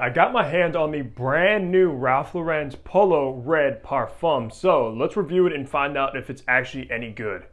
I got my hand on the brand new Ralph Lauren's Polo Red Parfum, so let's review it and find out if it's actually any good.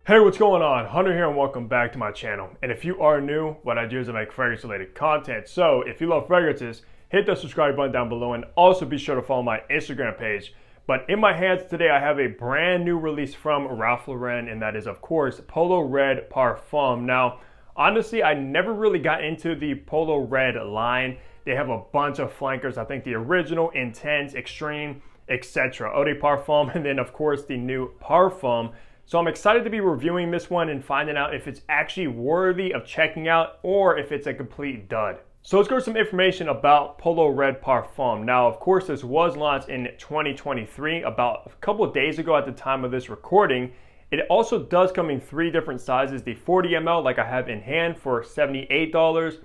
Hey, what's going on? Hunter here and welcome back to my channel. And if you are new, what I do is I make fragrance related content. So if you love fragrances, hit the subscribe button down below and also be sure to follow my Instagram page. But in my hands today, I have a brand new release from Ralph Lauren, and that is of course Polo Red Parfum. Now, honestly, I never really got into the Polo Red line. They have a bunch of flankers. I think the original, Intense, Extreme, etc. Eau de Parfum, and then of course the new Parfum. So I'm excited to be reviewing this one and finding out if it's actually worthy of checking out or if it's a complete dud. So let's go to some information about Polo Red Parfum. Now, of course, this was launched in 2023, about a couple of days ago at the time of this recording. It also does come in 3 different sizes, the 40 ml like I have in hand for $78,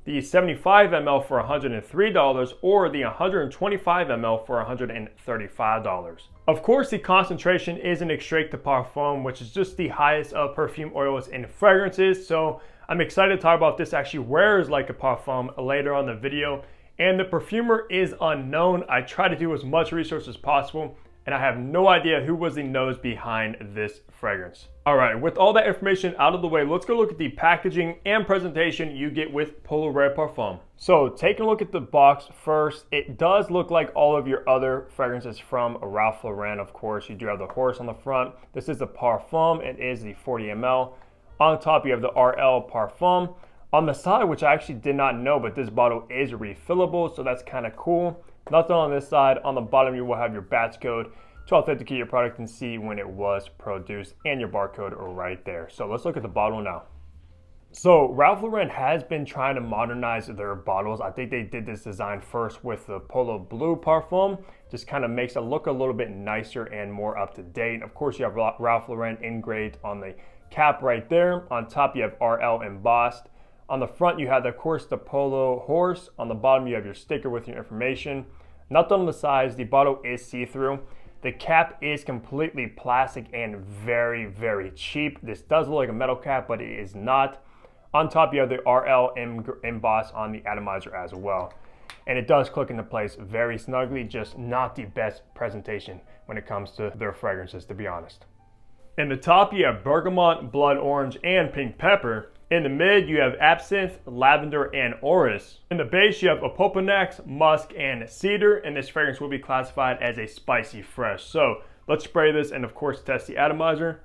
the 75 ml for $103, or the 125 ml for $135. Of course, the concentration is an extrait de parfum, which is just the highest of perfume oils and fragrances. So I'm excited to talk about this actually wears like a parfum later on the video. And the perfumer is unknown. I try to do as much research as possible, and I have no idea who was the nose behind this fragrance. All right, with all that information out of the way, let's go look at the packaging and presentation you get with Polo Red Parfum. So taking a look at the box first, it does look like all of your other fragrances from Ralph Lauren. Of course, you do have the horse on the front. This is the Parfum. It is the 40 ml. On top, you have the RL Parfum. On the side, which I actually did not know, but this bottle is refillable, so that's kind of cool. Nothing on this side. On the bottom, you will have your batch code to authenticate your product and see when it was produced, and your barcode right there. So let's look at the bottle now. So Ralph Lauren has been trying to modernize their bottles. I think they did this design first with the Polo Blue Parfum. Just kind of makes it look a little bit nicer and more up to date. Of course, you have Ralph Lauren engraved on the cap right there. On top, you have RL embossed. On the front, you have, of course, the Polo horse. On the bottom, you have your sticker with your information. Nothing on the sides. The bottle is see-through. The cap is completely plastic and very, very cheap. This does look like a metal cap, but it is not. On top, you have the RL emboss on the atomizer as well. And it does click into place very snugly, just not the best presentation when it comes to their fragrances, to be honest. In the top, you have bergamot, blood orange, and pink pepper. In the mid, you have absinthe, lavender, and orris. In the base, you have opoponax, musk, and cedar, and this fragrance will be classified as a spicy fresh. So let's spray this and of course test the atomizer.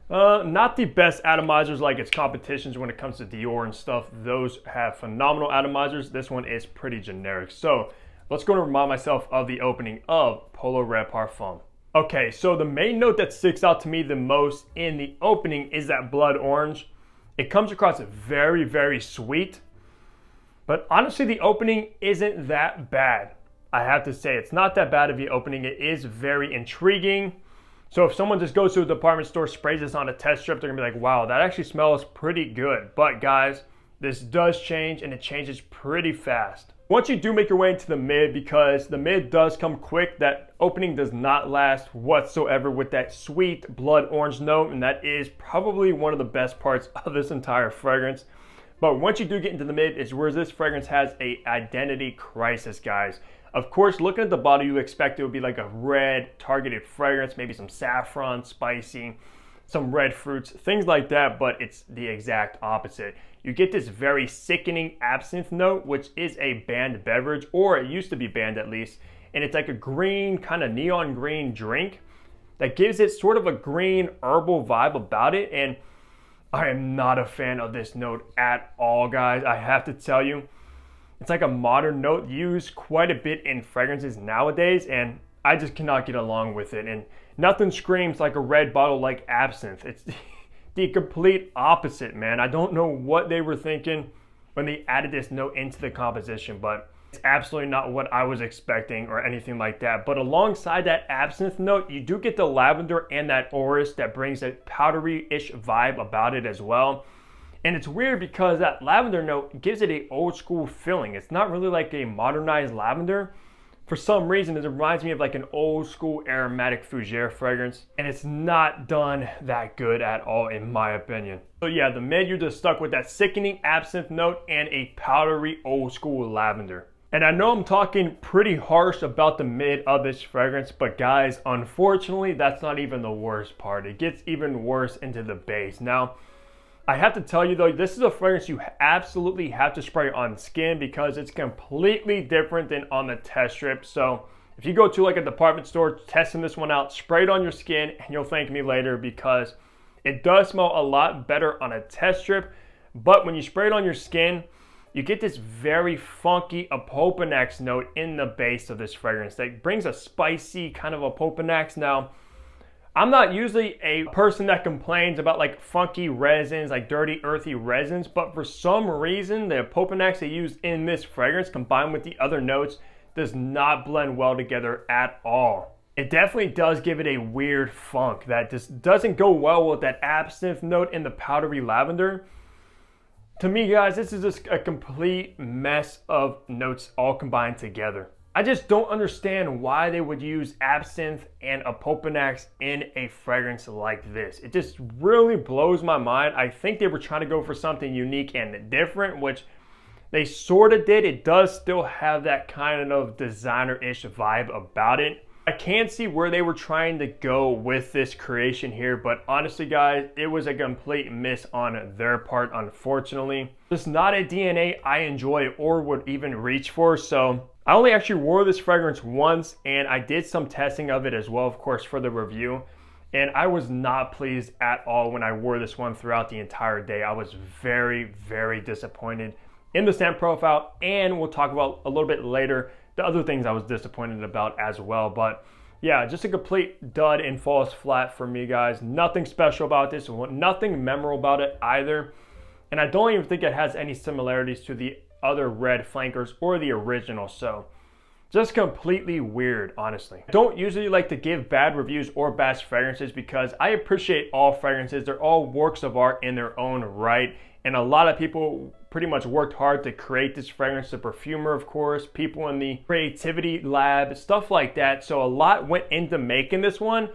Not the best atomizers like its competitions when it comes to Dior and stuff. Those have phenomenal atomizers. This one is pretty generic. So let's go and remind myself of the opening of Polo Red Parfum. Okay, so the main note that sticks out to me the most in the opening is that blood orange. It comes across very, very sweet, but honestly, the opening isn't that bad. I have to say, it's not that bad of the opening. It is very intriguing. So if someone just goes to a department store, sprays this on a test strip, they're gonna be like, wow, that actually smells pretty good. But guys, this does change, and it changes pretty fast. Once you do make your way into the mid, because the mid does come quick, that opening does not last whatsoever with that sweet blood orange note, and that is probably one of the best parts of this entire fragrance. But once you do get into the mid, it's where this fragrance has a identity crisis, guys. Of course, looking at the bottle, you expect it would be like a red targeted fragrance, maybe some saffron, spicy, some red fruits, things like that, but it's the exact opposite. You get this very sickening absinthe note, which is a banned beverage, or it used to be banned at least, and it's like a green, kind of neon green drink that gives it sort of a green herbal vibe about it, and I am not a fan of this note at all, guys. I have to tell you, it's like a modern note used quite a bit in fragrances nowadays, and I just cannot get along with it, and nothing screams like a red bottle like absinthe. It's the complete opposite, man. I don't know what they were thinking when they added this note into the composition, but it's absolutely not what I was expecting or anything like that. But alongside that absinthe note, you do get the lavender and that orris that brings a powdery-ish vibe about it as well. And it's weird because that lavender note gives it a old school feeling. It's not really like a modernized lavender, For some reason, it reminds me of like an old school aromatic fougere fragrance, and it's not done that good at all in my opinion. So yeah, the mid, you're just stuck with that sickening absinthe note and a powdery old school lavender. And I know I'm talking pretty harsh about the mid of this fragrance, but guys, unfortunately, that's not even the worst part. It gets even worse into the base. Now, I have to tell you though, this is a fragrance you absolutely have to spray on skin because it's completely different than on the test strip. So if you go to like a department store testing this one out, spray it on your skin and you'll thank me later because it does smell a lot better on a test strip. But when you spray it on your skin, you get this very funky opopanax note in the base of this fragrance that brings a spicy kind of opopanax. Now, I'm not usually a person that complains about like funky resins, like dirty, earthy resins, but for some reason, the opopanax they use in this fragrance combined with the other notes does not blend well together at all. It definitely does give it a weird funk that just doesn't go well with that absinthe note in the powdery lavender. To me, guys, this is just a complete mess of notes all combined together. I just don't understand why they would use absinthe and opopanax in a fragrance like this. It just really blows my mind. I think they were trying to go for something unique and different, which they sort of did. It does still have that kind of designer-ish vibe about it. I can't see where they were trying to go with this creation here, but honestly guys, it was a complete miss on their part, unfortunately. It's not a DNA I enjoy or would even reach for, so I only actually wore this fragrance once and I did some testing of it as well, of course, for the review. And I was not pleased at all when I wore this one throughout the entire day. I was very, very disappointed in the scent profile, and we'll talk about a little bit later the other things I was disappointed about as well. But yeah, just a complete dud and falls flat for me, guys. Nothing special about this, nothing memorable about it either. And I don't even think it has any similarities to the other red flankers or the original, so just completely weird, honestly. I don't usually like to give bad reviews or bad fragrances because I appreciate all fragrances. They're all works of art in their own right, and a lot of people pretty much worked hard to create this fragrance. The perfumer, of course, people in the creativity lab, stuff like that. So a lot went into making this one.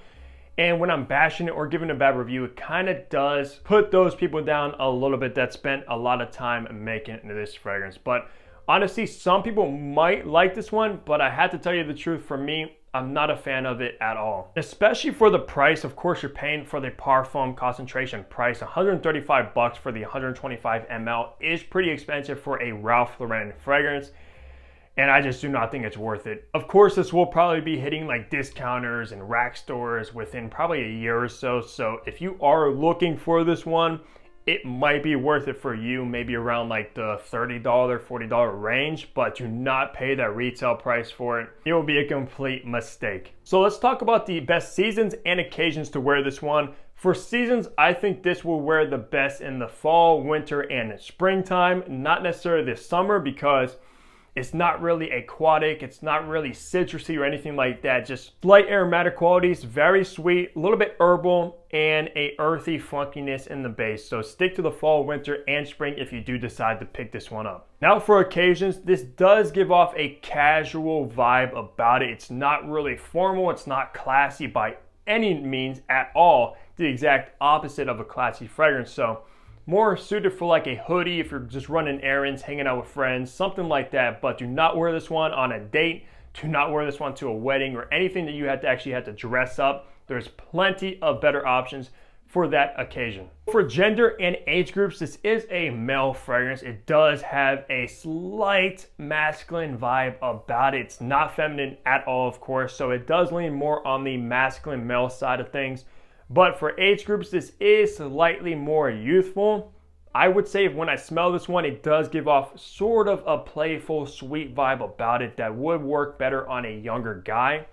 And when I'm bashing it or giving a bad review, it kind of does put those people down a little bit that spent a lot of time making this fragrance. But honestly, some people might like this one, but I had to tell you the truth, for me, I'm not a fan of it at all. Especially for the price. Of course, you're paying for the Parfum concentration price. 135 bucks for the 125 ml is pretty expensive for a Ralph Lauren fragrance, and I just do not think it's worth it. Of course, this will probably be hitting like discounters and rack stores within probably a year or so. So if you are looking for this one, it might be worth it for you, maybe around like the $30, $40 range, but do not pay that retail price for it. It will be a complete mistake. So let's talk about the best seasons and occasions to wear this one. For seasons, I think this will wear the best in the fall, winter, and springtime, not necessarily the summer because it's not really aquatic, it's not really citrusy or anything like that, just light aromatic qualities, very sweet, a little bit herbal, and a earthy funkiness in the base. So stick to the fall, winter, and spring if you do decide to pick this one up. Now for occasions, this does give off a casual vibe about it. It's not really formal, it's not classy by any means at all, the exact opposite of a classy fragrance. So more suited for like a hoodie if you're just running errands, hanging out with friends, something like that. But do not wear this one on a date. Do not wear this one to a wedding or anything that you have to dress up. There's plenty of better options for that occasion. For gender and age groups, this is a male fragrance. It does have a slight masculine vibe about it. It's not feminine at all, of course, so it does lean more on the masculine male side of things. But for age groups, this is slightly more youthful. I would say when I smell this one, it does give off sort of a playful, sweet vibe about it that would work better on a younger guy.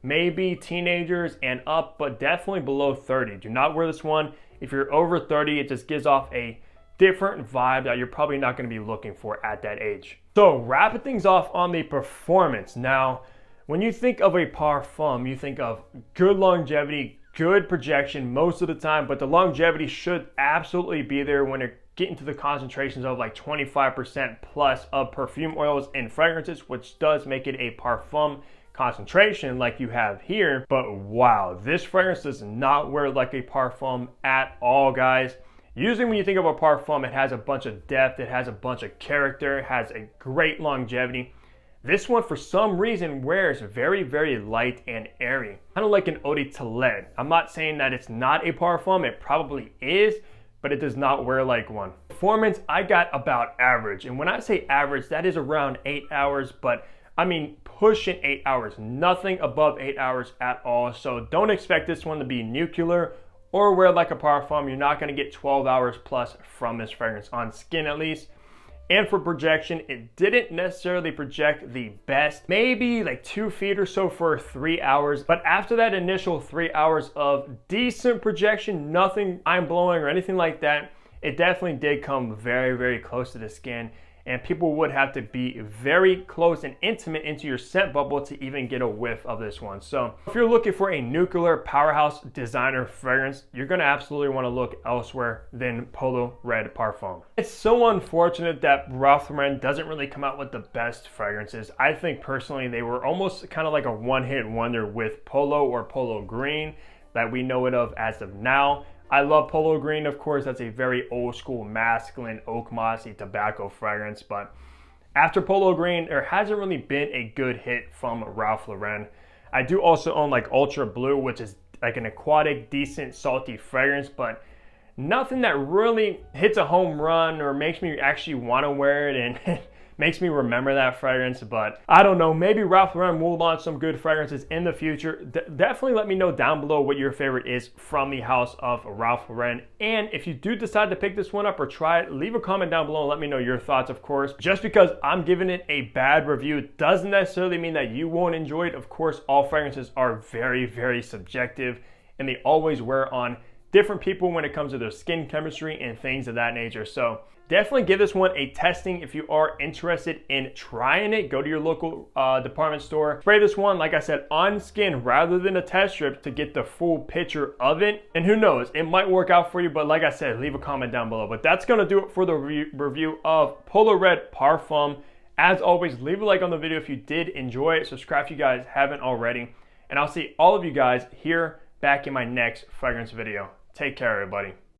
Maybe teenagers and up, but definitely below 30. Do not wear this one. If you're over 30, it just gives off a different vibe that you're probably not going to be looking for at that age. So wrapping things off on the performance. Now, when you think of a parfum, you think of good longevity, good projection most of the time, but the longevity should absolutely be there when it get into the concentrations of like 25% plus of perfume oils and fragrances, which does make it a parfum concentration like you have here. But wow, this fragrance does not wear like a parfum at all, guys. Usually when you think of a parfum, it has a bunch of depth, it has a bunch of character, it has a great longevity. This one, for some reason, wears very, very light and airy. Kind of like an eau de toilette. I'm not saying that it's not a parfum, it probably is, but it does not wear like one. Performance, I got about average. And when I say average, that is around 8 hours, but I mean pushing 8 hours. Nothing above 8 hours at all. So don't expect this one to be nuclear or wear like a parfum. You're not going to get 12 hours plus from this fragrance on skin at least. And for projection, it didn't necessarily project the best, maybe like 2 feet or so for 3 hours. But after that initial 3 hours of decent projection, nothing mind-blowing or anything like that, it definitely did come very, very close to the skin. And people would have to be very close and intimate into your scent bubble to even get a whiff of this one. So if you're looking for a nuclear powerhouse designer fragrance, you're gonna absolutely wanna look elsewhere than Polo Red Parfum. It's so unfortunate that Ralph Lauren doesn't really come out with the best fragrances. I think personally they were almost kind of like a one-hit wonder with Polo or Polo Green that we know it of as of now. I love Polo Green, of course. That's a very old school masculine oak mossy tobacco fragrance, but after Polo Green, there hasn't really been a good hit from Ralph Lauren. I do also own like Ultra Blue, which is like an aquatic, decent, salty fragrance, but nothing that really hits a home run or makes me actually want to wear it and makes me remember that fragrance. But I don't know, maybe Ralph Lauren will launch some good fragrances in the future. Definitely let me know down below what your favorite is from the house of Ralph Lauren. And if you do decide to pick this one up or try it, leave a comment down below and let me know your thoughts, of course. Just because I'm giving it a bad review doesn't necessarily mean that you won't enjoy it. Of course, all fragrances are very, very subjective and they always wear on different people when it comes to their skin chemistry and things of that nature. So definitely give this one a testing if you are interested in trying it. Go to your local department store. Spray this one, like I said, on skin rather than a test strip to get the full picture of it. And who knows, it might work out for you, but like I said, leave a comment down below. But that's gonna do it for the review of Polo Red Parfum. As always, leave a like on the video if you did enjoy it. Subscribe if you guys haven't already. And I'll see all of you guys here back in my next fragrance video. Take care, everybody.